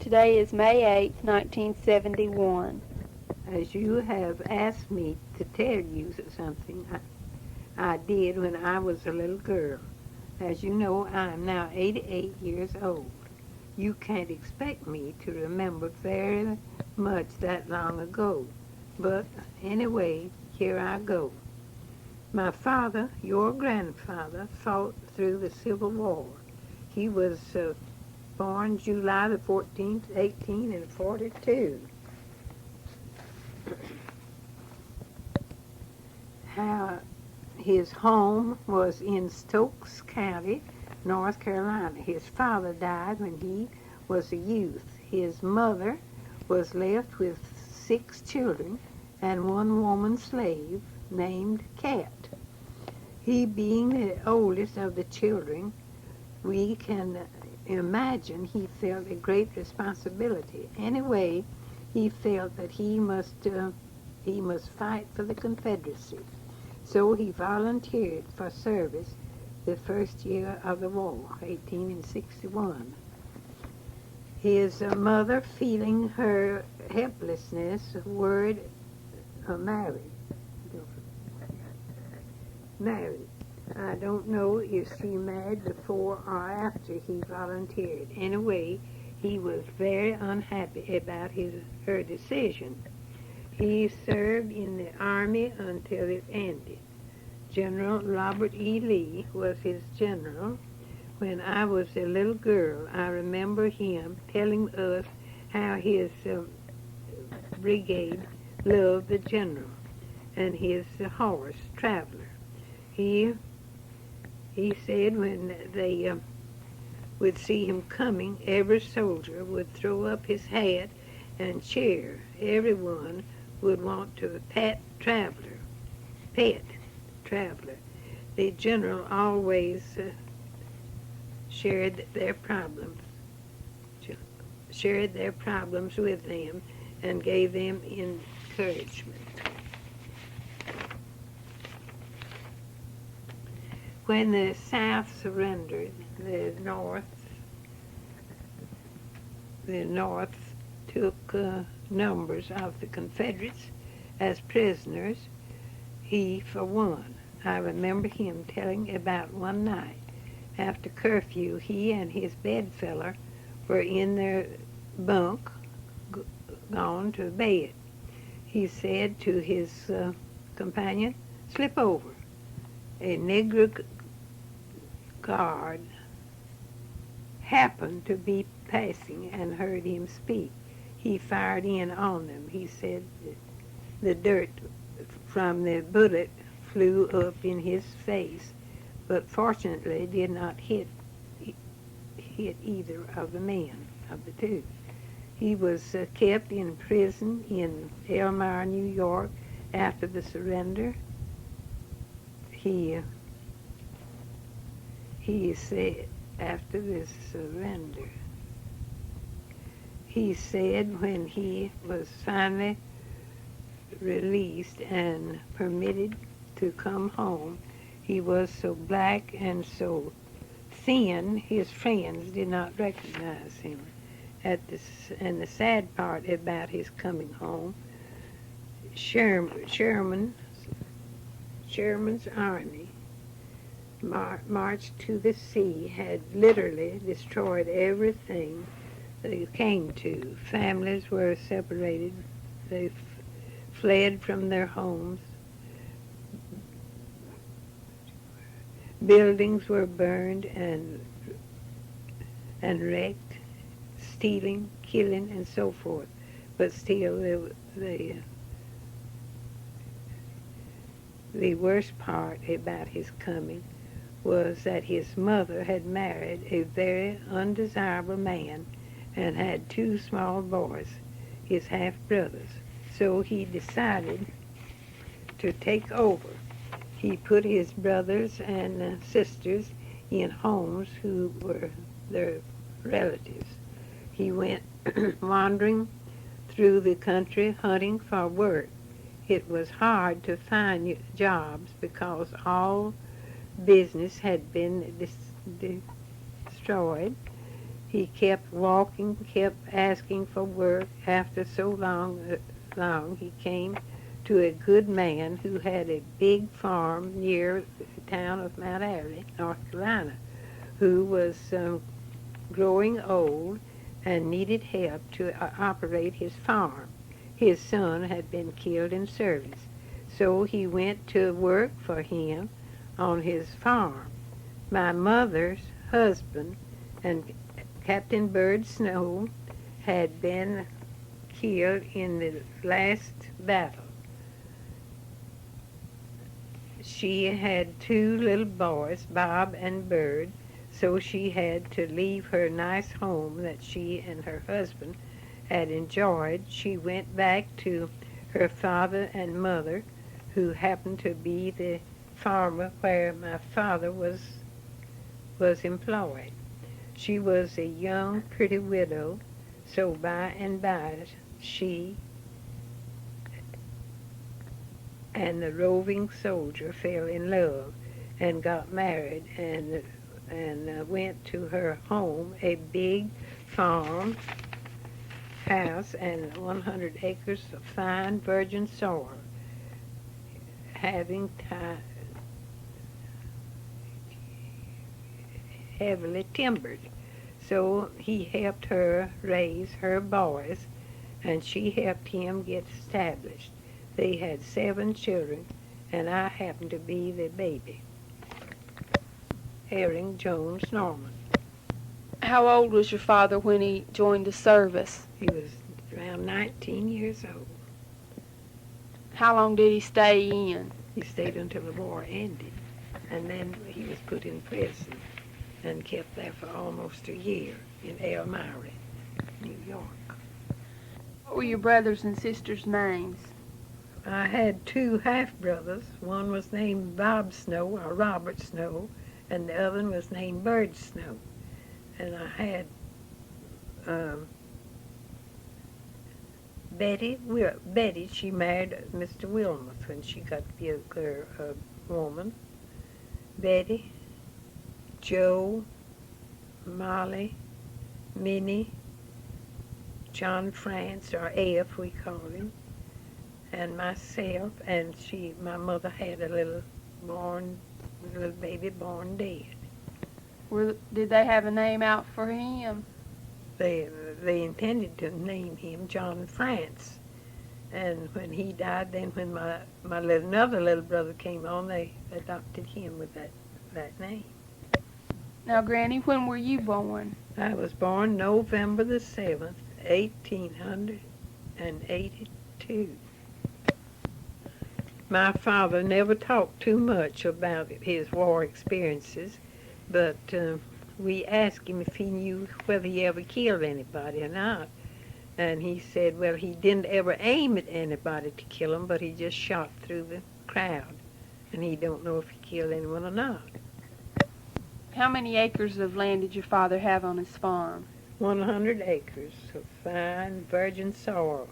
Today is May 8th, 1971. As you have asked me to tell you something I did when I was a little girl. As you know, I am now 88 years old. You can't expect me to remember very much that long ago. But anyway, here I go. My father, your grandfather, fought through the Civil War. He was born July the 14th, 1842. How his home was in Stokes County, North Carolina. His father died when he was a youth. His mother was left with 6 children and one woman slave named Cat. He being the oldest of the children, we can imagine he felt a great responsibility. Anyway, he felt that he must fight for the Confederacy. So he volunteered for service the first year of the war, 1861. His mother, feeling her helplessness, married. I don't know if she married before or after he volunteered. Anyway, he was very unhappy about her decision. He served in the Army until it ended. General Robert E. Lee was his general. When I was a little girl, I remember him telling us how his brigade loved the general and his horse, Traveler. He said when they would see him coming, every soldier would throw up his hat and cheer. Everyone would want to pet Traveler. The general always shared their problems with them and gave them encouragement. When the South surrendered, the North took numbers of the Confederates as prisoners. He, for one, I remember him telling about one night after curfew, he and his bedfellow were in their bunk, gone to bed. He said to his companion, "Slip over." A Negro guard happened to be passing and heard him speak. He fired in on them. He said the dirt from the bullet flew up in his face, but fortunately did not hit either of the men, of the two. He was kept in prison in Elmira, New York, after the surrender. He said, after the surrender, he said when he was finally released and permitted to come home, he was so black and so thin, his friends did not recognize him. And the sad part about his coming home, Sherman's army marched to the sea, had literally destroyed everything they came to. Families were separated. They fled from their homes. Buildings were burned and wrecked, stealing, killing, and so forth. But still, the worst part about his coming was that his mother had married a very undesirable man and had 2 small boys, his half-brothers. So he decided to take over. He put his brothers and sisters in homes who were their relatives. He went wandering through the country hunting for work. It was hard to find jobs because all business had been destroyed. He kept walking, kept asking for work. After so long, he came to a good man who had a big farm near the town of Mount Airy, North Carolina, who was growing old and needed help to operate his farm. His son had been killed in service, so he went to work for him on his farm. My mother's husband and Captain Bird Snow had been killed in the last battle. She had two little boys, Bob and Bird, so she had to leave her nice home that she and her husband had enjoyed. She went back to her father and mother, who happened to be the farmer where my father was employed. She was a young, pretty widow, so by and by she and the roving soldier fell in love and got married and went to her home, a big farm house and 100 acres of fine virgin soil, having heavily timbered. So he helped her raise her boys, and she helped him get established. They had 7 children, and I happened to be the baby. Herring Jones Norman. How old was your father when he joined the service? He was around 19 years old. How long did he stay in? He stayed until the war ended, and then he was put in prison and kept there for almost a year in Elmira, New York. What were your brothers and sisters' names? I had 2 half-brothers. One was named Bob Snow, or Robert Snow, and the other one was named Bird Snow. And I had Betty, she married Mr. Wilmoth when she got to be a woman. Betty, Joe, Molly, Minnie, John France, or F we call him, and myself, and my mother had a little baby born dead. Did they have a name out for him? They intended to name him John France, and when he died, then when another little brother came on, they adopted him with that name. Now, Granny, when were you born? I was born November the 7th, 1882. My father never talked too much about his war experiences, but we asked him if he knew whether he ever killed anybody or not. And he said, well, he didn't ever aim at anybody to kill them, but he just shot through the crowd. And he don't know if he killed anyone or not. How many acres of land did your father have on his farm? 100 acres of fine virgin soil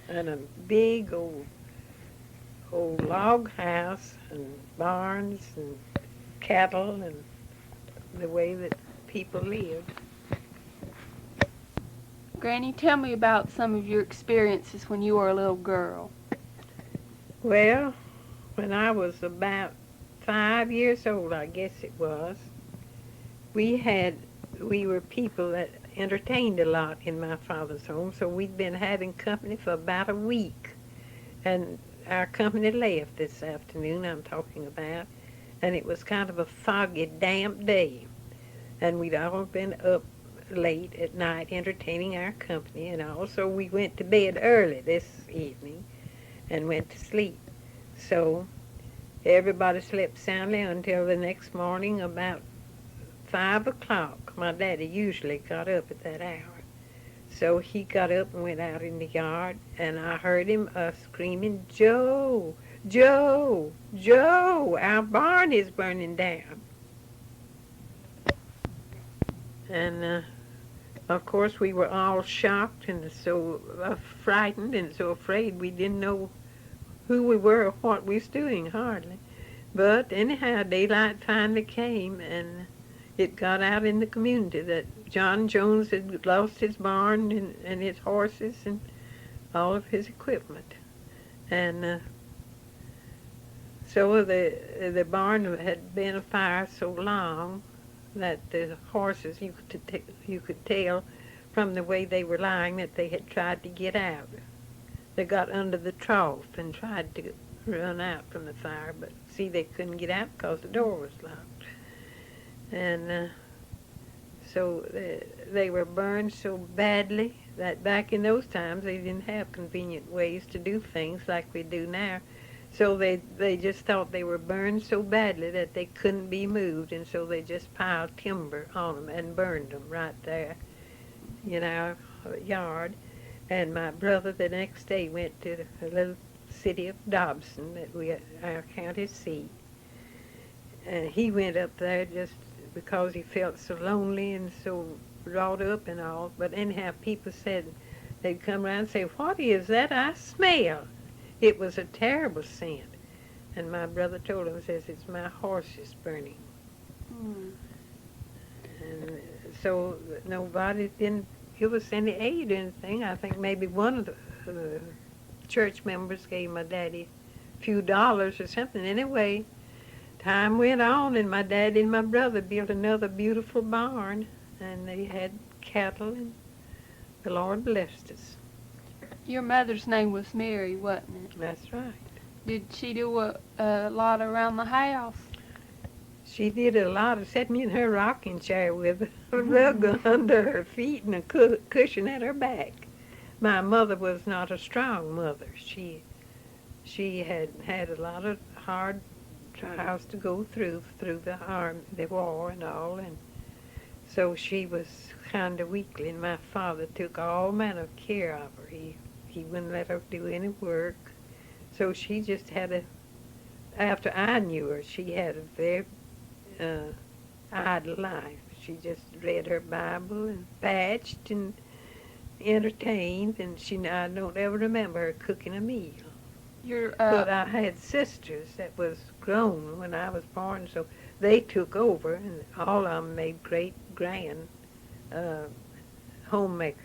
and a big old log house and barns and cattle and the way that people lived. Granny, tell me about some of your experiences when you were a little girl. Well, when I was about 5 years old, I guess it was, we were people that entertained a lot in my father's home, so we'd been having company for about a week. And our company left this afternoon, I'm talking about, and it was kind of a foggy, damp day. And we'd all been up late at night entertaining our company, and also we went to bed early this evening and went to sleep. So everybody slept soundly until the next morning about 5 o'clock. My daddy usually got up at that hour. So he got up and went out in the yard, and I heard him screaming, "Joe, Joe, Joe, our barn is burning down." And of course we were all shocked and so frightened and so afraid we didn't know who we were or what we was doing, hardly. But anyhow, daylight finally came, and it got out in the community that John Jones had lost his barn and his horses and all of his equipment. And so the barn had been afire so long that the horses, you could tell from the way they were lying that they had tried to get out. They got under the trough and tried to run out from the fire, but see, they couldn't get out because the door was locked. And so they were burned so badly that back in those times they didn't have convenient ways to do things like we do now. So they just thought they were burned so badly that they couldn't be moved, and so they just piled timber on them and burned them right there in our yard. And my brother the next day went to the little city of Dobson, our county seat. And he went up there just because he felt so lonely and so wrought up and all. But anyhow, people said, they'd come around and say, "What is that I smell?" It was a terrible scent. And my brother told him, says, "It's my horses burning." Mm. And so nobody didn't give us any aid or anything. I think maybe one of the church members gave my daddy a few dollars or something. Anyway, time went on, and my daddy and my brother built another beautiful barn, and they had cattle, and the Lord blessed us. Your mother's name was Mary, wasn't it? That's right. Did she do a lot around the house? She did a lot of setting me in her rocking chair with a rug under her feet and a cushion at her back. My mother was not a strong mother. She had had a lot of hard trials to go through the war and all, and so she was kind of weakly. And my father took all manner of care of her. He wouldn't let her do any work, so she just had after I knew her, she had a very idle life. She just read her Bible and patched and entertained, and I don't ever remember her cooking a meal. But I had sisters that was grown when I was born, so they took over, and all of them made great, grand homemakers.